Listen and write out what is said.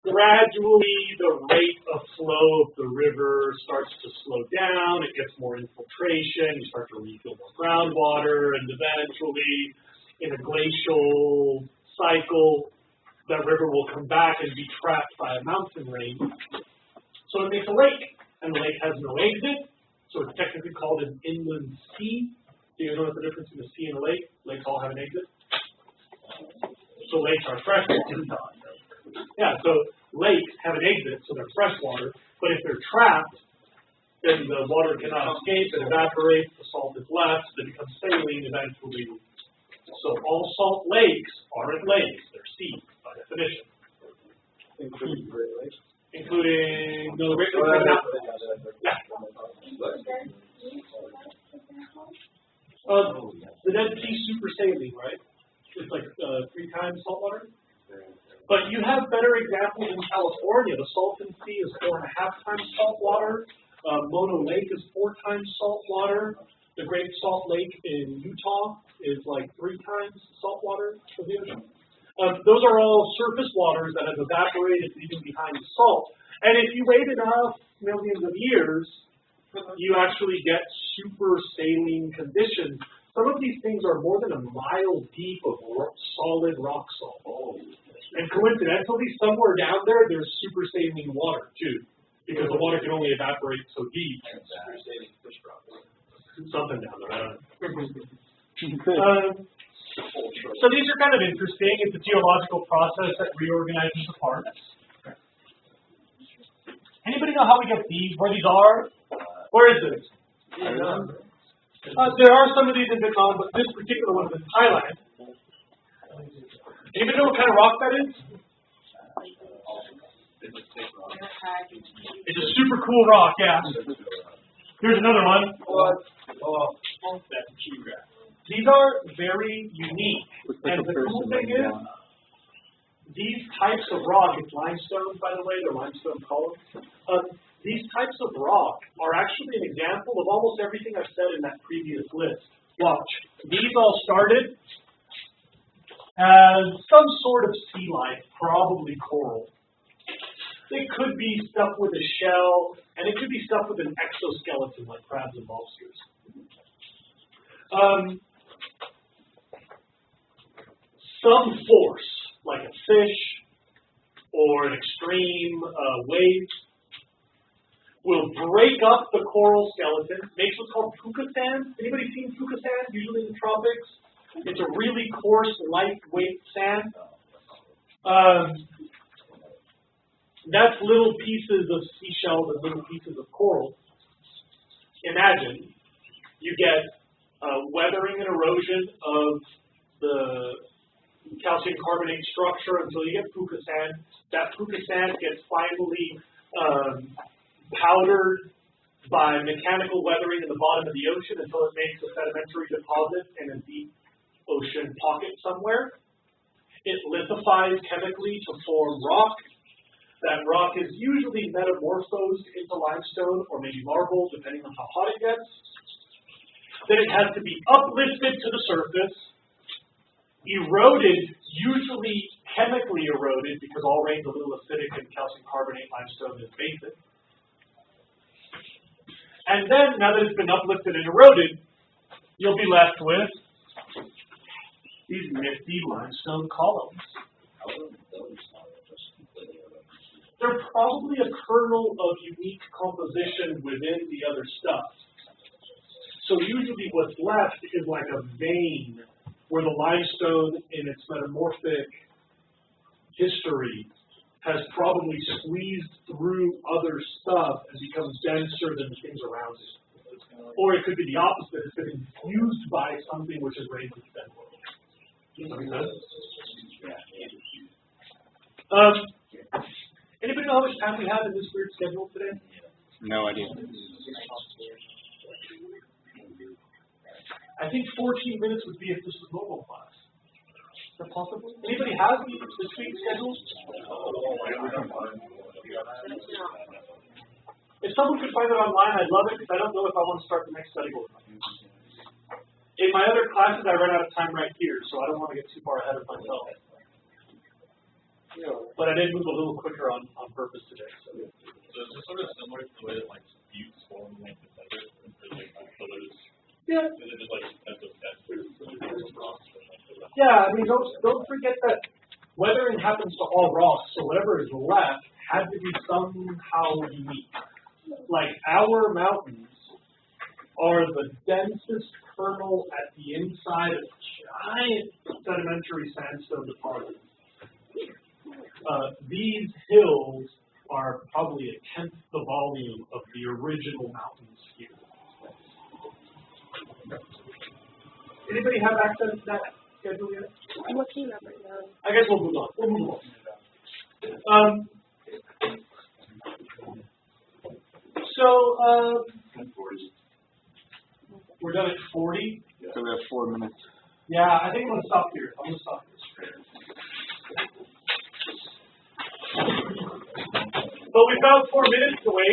gradually the rate of flow of the river starts to slow down, it gets more infiltration, you start to refill more groundwater, and eventually, in a glacial cycle, that river will come back and be trapped by a mountain range. So it makes a lake, and the lake has no exit, so it's technically called an inland sea. Do you know what the difference in a sea and a lake? Lakes all have an exit. So lakes are freshwater. Yeah, so lakes have an exit, so they're freshwater, but if they're trapped, then the water cannot escape, it evaporates, the salt is left, they become saline eventually. So all salt lakes aren't lakes, they're seas by definition. Including Great Lakes? Including the Great Lakes. Yeah. The Dead Sea super saline, right? It's like 3 times salt water. But you have better examples in California. The Salton Sea is 4.5 times salt water. Mono Lake is 4 times salt water. The Great Salt Lake in Utah is like 3 times salt water of the ocean. Those are all surface waters that have evaporated, leaving behind the salt. And if you wait enough millions of years, you actually get super saline conditions. Some of these things are more than a mile deep of solid rock salt. And coincidentally, somewhere down there, there's super saline water, too, because the water can only evaporate so deep. Super saline fish rock. Something down there, I don't know. So these are kind of interesting. It's a geological process that reorganizes the parts. Anybody know how we get these, where these are? Where is this? There are some of these in Vietnam, but this particular one is in Thailand. Anybody know what kind of rock that is? It's a super cool rock, yeah. Here's another one. These are very unique. And the cool thing is, these types of rock, it's limestone, by the way, they're limestone columns. These types of rock are actually an example of almost everything I've said in that previous list. Watch. These all started as some sort of sea life, probably coral. It could be stuff with a shell, and it could be stuff with an exoskeleton like crabs and lobsters. Some force, like a fish or an extreme wave, will break up the coral skeleton, makes what's called puka sand. Anybody seen puka sand, usually in the tropics? It's a really coarse, lightweight sand. That's little pieces of seashells and little pieces of coral. Imagine you get weathering and erosion of the calcium carbonate structure until you get puka sand. That puka sand gets finally powdered by mechanical weathering in the bottom of the ocean until it makes a sedimentary deposit in a deep ocean pocket somewhere. It lithifies chemically to form rock. That rock is usually metamorphosed into limestone or maybe marble, depending on how hot it gets. Then it has to be uplifted to the surface, eroded, usually chemically eroded, because all rain's a little acidic and calcium carbonate limestone is basic. And then, now that it's been uplifted and eroded, you'll be left with these nifty limestone columns. They're probably a kernel of unique composition within the other stuff. So usually what's left is like a vein where the limestone in its metamorphic history has probably squeezed through other stuff and becomes denser than the things around it. Or it could be the opposite. It's been infused by something which has raised its density. Does that make sense? Anybody know how much time we have in this weird schedule today? No idea. I think 14 minutes would be if this was normal class. Is that possible? Anybody have this week's schedule? If someone could find it online, I'd love it, because I don't know if I want to start the next study group. In my other classes, I run out of time right here, so I don't want to get too far ahead of myself. but I did move a little quicker on purpose today. So So it's just sort of similar to the way that like buttes form like the desert and there's like pillars. yeah, Is it just like as of that rocks or like yeah. I mean, don't forget that weathering happens to all rocks, so whatever is left had to be somehow unique. Like our mountains are the densest kernel at the inside of giant sedimentary sandstone deposits. These hills are probably a tenth the volume of the original mountains here. Anybody have access to that schedule yet? I'm looking up right now. I guess we'll move on. We'll move on. So, we're done at 40. So we have 4 minutes. Yeah, I think I'm going to stop here. I'm going to stop this. But we've got 4 minutes to wait.